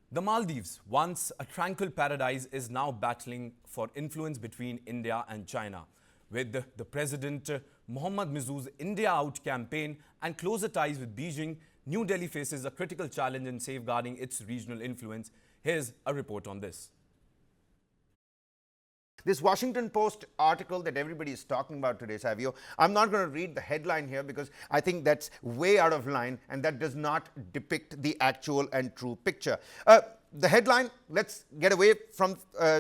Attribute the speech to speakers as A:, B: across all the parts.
A: The Maldives, once a tranquil paradise, is now battling for influence between India and China. With the President Mohamed Muizzu's India Out campaign and closer ties with Beijing, New Delhi faces a critical challenge in safeguarding its regional influence. Here's a report on this.
B: This Washington Post article that everybody is talking about today, Savio, I'm not going to read the headline here because I think that's way out of line and that does not depict the actual and true picture. The headline, let's get away from,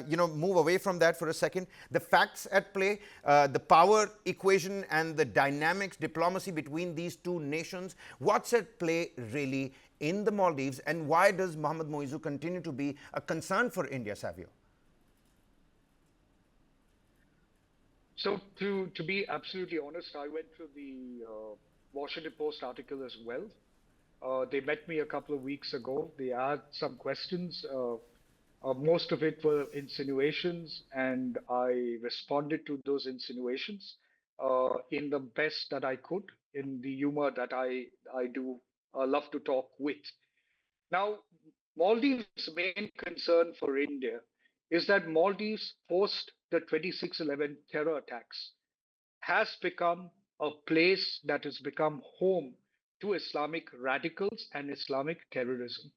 B: move away from that for a second. The facts at play, the power equation and the dynamics, diplomacy between these two nations. What's at play really in the Maldives, and why does Mohamed Muizzu continue to be a concern for India, Savio?
C: So to be absolutely honest, I went through the Washington Post article as well. They met me a couple of weeks ago. They asked some questions. Most of it were insinuations, and I responded to those insinuations in the best that I could, in the humor that I do love to talk with. Now, Maldives' main concern for India is that Maldives, post the 26/11 terror attacks, has become a place that has become home to Islamic radicals and Islamic terrorism.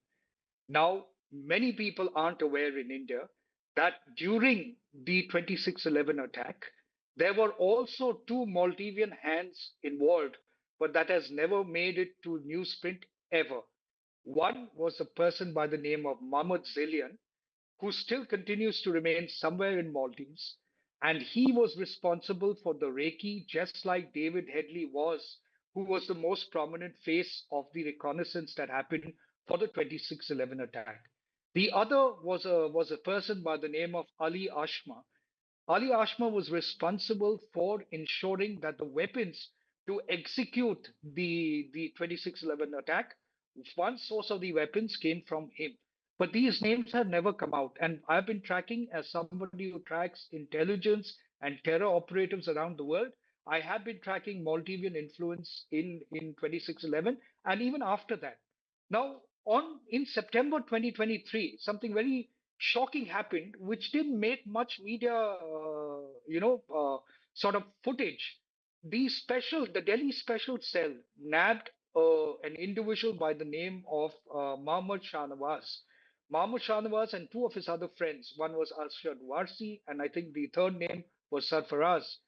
C: Now, many people aren't aware in India that during the 26/11 attack, there were also two Maldivian hands involved, but that has never made it to newsprint ever. One was a person by the name of Mahmoud Zelian, who still continues to remain somewhere in Maldives. And he was responsible for the Reiki, just like David Headley was, who was the most prominent face of the reconnaissance that happened for the 26/11 attack. The other was a person by the name of Ali Ashma. Ali Ashma was responsible for ensuring that the weapons to execute the 26/11 attack, one source of the weapons came from him. But these names have never come out. And I've been tracking, as somebody who tracks intelligence and terror operatives around the world, I have been tracking Maldivian influence in 26/11 and even after that. Now, on in September 2023, something very shocking happened, which didn't make much media, sort of footage. The Delhi Special Cell nabbed an individual by the name of Mahmoud Shahnawaz. Mahmoud Shahnawaz and two of his other friends. One was Arshad Warsi, and I think the third name was Sarfaraz.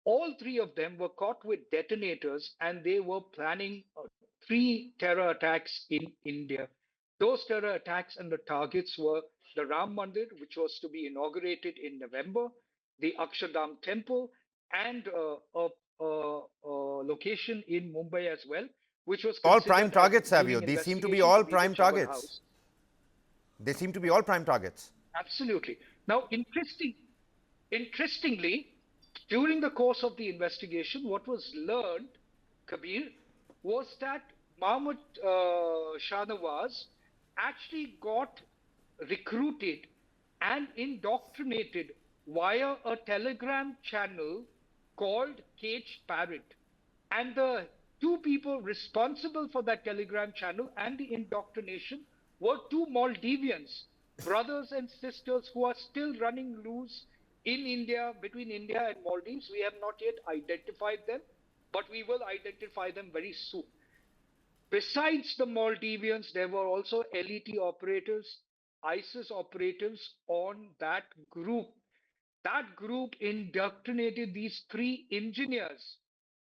C: All three of them were caught with detonators, and they were planning three terror attacks in India. Those terror attacks and the targets were the Ram Mandir, which was to be inaugurated in November, the Akshardham Temple, and a location in Mumbai as well, which was
B: All prime
C: considered as
B: targets,
C: during
B: Savio. These seem to be
C: investigation to
B: all
C: be the
B: prime
C: Jawar
B: targets.
C: House.
B: They seem to be all prime targets.
C: Absolutely. Now, interestingly, during the course of the investigation, what was learned, Kabir, was that Mahmoud Shahnawaz actually got recruited and indoctrinated via a telegram channel called Cage Parrot. And the two people responsible for that telegram channel and the indoctrination were two Maldivians, brothers and sisters who are still running loose in India, between India and Maldives. We have not yet identified them, but we will identify them very soon. Besides the Maldivians, there were also LET operators, ISIS operatives on that group. That group indoctrinated these three engineers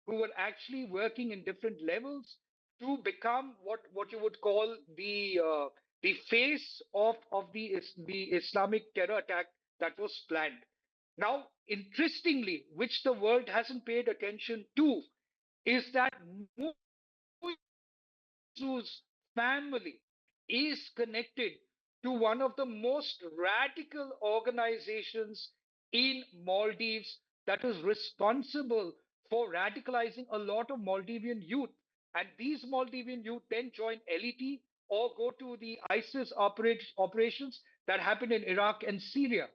C: who were actually working in different levels to become what you would call the face of the Islamic terror attack that was planned. Now, interestingly, which the world hasn't paid attention to, is that Muizzu's family is connected to one of the most radical organizations in Maldives that is responsible for radicalizing a lot of Maldivian youth. And these Maldivian youth then join LET or go to the ISIS operations that happen in Iraq and Syria.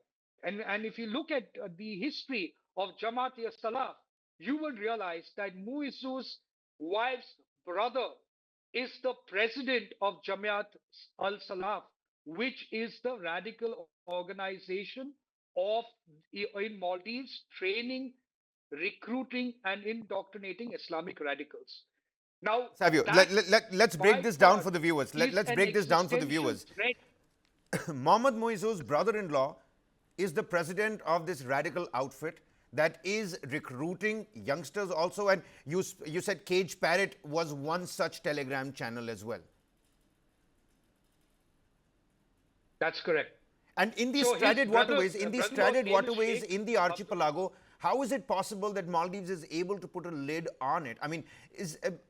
C: And if you look at the history of Jamaat Salah, you will realize that Muizzu's wife's brother is the president of Jamaat al Salaf. which is the radical organization of in Maldives, training, recruiting, and indoctrinating Islamic radicals. Now,
B: Savio,
C: that
B: let's break
C: by
B: this down
C: God
B: for the viewers.
C: is
B: Let's
C: an
B: break this down for the
C: existential
B: viewers.
C: threat.
B: Mohammad Muizzu's brother-in-law is the president of this radical outfit that is recruiting youngsters also. And you said Cage Parrot was one such telegram channel as well.
C: That's correct.
B: And in these
C: So his
B: straddled
C: brother,
B: waterways,
C: brother-in-law's name is Sheikh
B: in the archipelago, how is it possible that Maldives is able to put a lid on it? I mean,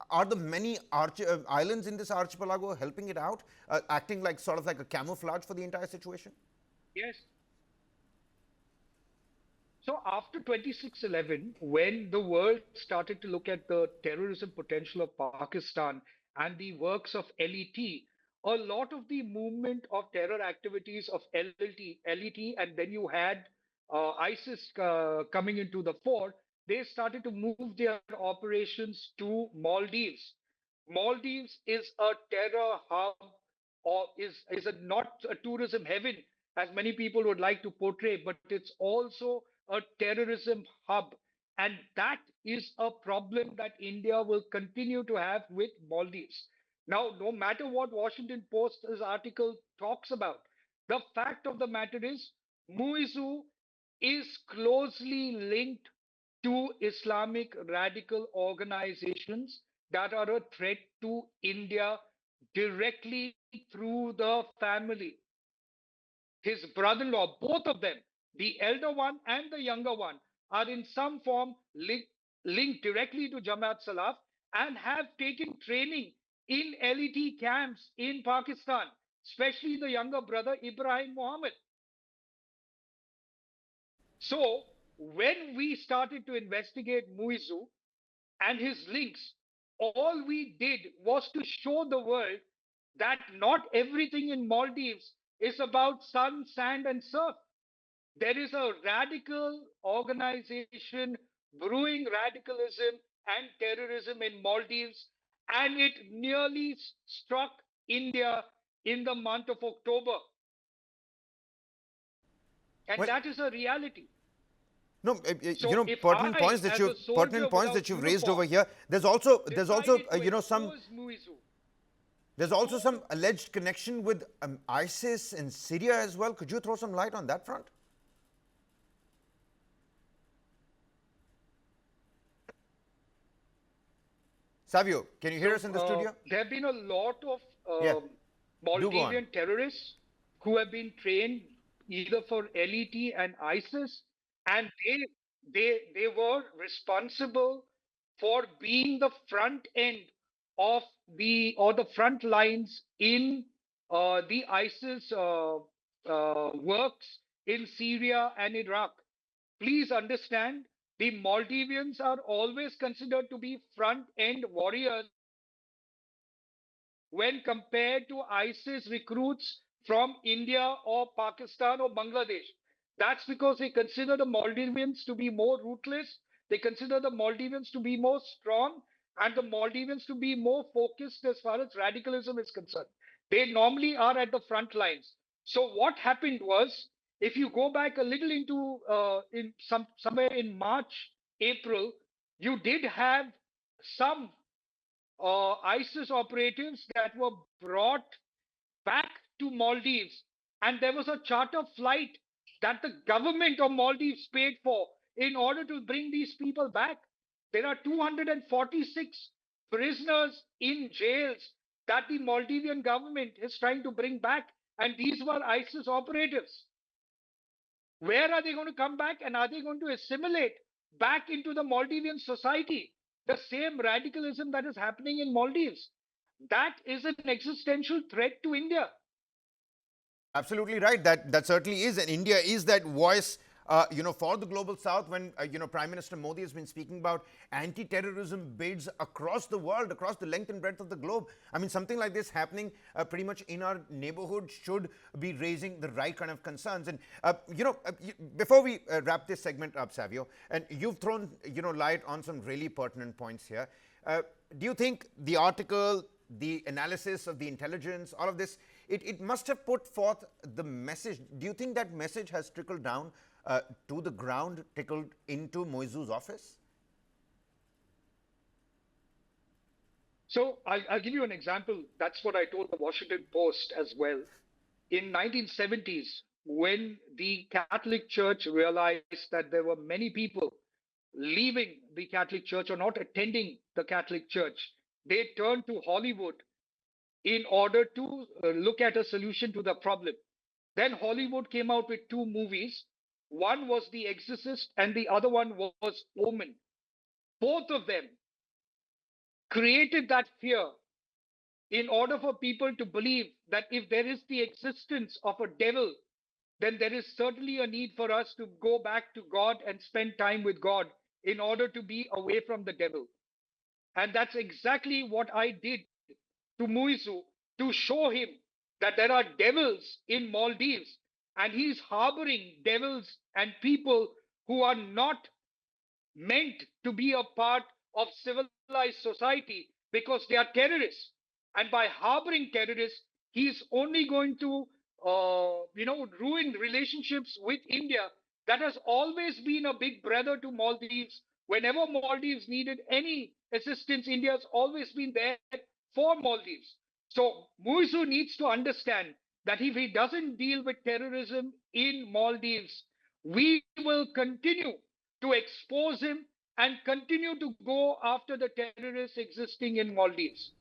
B: are the many islands in this archipelago helping it out, acting like sort of like a camouflage for the entire situation?
C: Yes. So after 26/11, when the world started to look at the terrorism potential of Pakistan and the works of LET, a lot of the movement of terror activities of LET, and then you had ISIS coming into the fore, they started to move their operations to Maldives. Maldives is a terror hub, or is a not a tourism heaven as many people would like to portray, but it's also a terrorism hub. And that is a problem that India will continue to have with Maldives. Now, no matter what Washington Post's article talks about, the fact of the matter is Muizzu is closely linked to Islamic radical organizations that are a threat to India directly through the family. His brother in law, both of them, the elder one and the younger one, are in some form linked directly to Jamaat Salaf and have taken training in LET camps in Pakistan, especially the younger brother, Ibrahim Mohammed. So, when we started to investigate Muizzu and his links, all we did was to show the world that not everything in Maldives is about sun, sand, and surf. There is a radical organization brewing radicalism and terrorism in Maldives, and it nearly struck India in the month of October. And
B: Well,
C: that is a reality.
B: no,
C: So if
B: pertinent
C: I,
B: points that
C: as a soldier without
B: you've raised over
C: uniform,
B: here. There's also
C: decided to
B: some
C: expose Muizzu,
B: there's also some alleged connection with ISIS in Syria as well. Could you throw some light on that front? Savio, can you hear us in the studio?
C: there have been a lot of
B: Yeah. Do go on.
C: Maldivian terrorists who have been trained either for LET and ISIS, and they were responsible for being the front end of the front lines in the ISIS works in Syria and Iraq. Please understand, the Maldivians are always considered to be front end warriors when compared to ISIS recruits from India or Pakistan or Bangladesh. That's because they consider the Maldivians to be more ruthless, they consider the Maldivians to be more strong, and the Maldivians to be more focused as far as radicalism is concerned. They normally are at the front lines. So what happened was, if you go back a little into somewhere in March, April, you did have some ISIS operatives that were brought back to Maldives, and there was a charter flight that the government of Maldives paid for in order to bring these people back. There are 246 prisoners in jails that the Maldivian government is trying to bring back, and these were ISIS operatives. Where are they going to come back, and are they going to assimilate back into the Maldivian society? The same radicalism that is happening in Maldives. That is an existential threat to India.
B: Absolutely right. That certainly is, and India is that voice, for the global South. When Prime Minister Modi has been speaking about anti-terrorism bids across the world, across the length and breadth of the globe. I mean, something like this happening pretty much in our neighborhood should be raising the right kind of concerns. And before we wrap this segment up, Savio, and you've thrown light on some really pertinent points here. Do you think the article, the analysis of the intelligence, all of this it must have put forth the message. Do you think that message has trickled down to the ground, trickled into Muizzu's office?
C: So I'll give you an example. That's what I told the Washington Post as well. In 1970s, when the Catholic Church realized that there were many people leaving the Catholic Church or not attending the Catholic Church, they turned to Hollywood in order to look at a solution to the problem. Then Hollywood came out with two movies. One was The Exorcist and the other one was Omen. Both of them created that fear in order for people to believe that if there is the existence of a devil, then there is certainly a need for us to go back to God and spend time with God in order to be away from the devil. And that's exactly what I did to Muizzu, to show him that there are devils in Maldives and he's harboring devils and people who are not meant to be a part of civilized society because they are terrorists. And by harboring terrorists, he's only going to, ruin relationships with India that has always been a big brother to Maldives. Whenever Maldives needed any assistance, India has always been there for Maldives. So Muizzu needs to understand that if he doesn't deal with terrorism in Maldives, we will continue to expose him and continue to go after the terrorists existing in Maldives.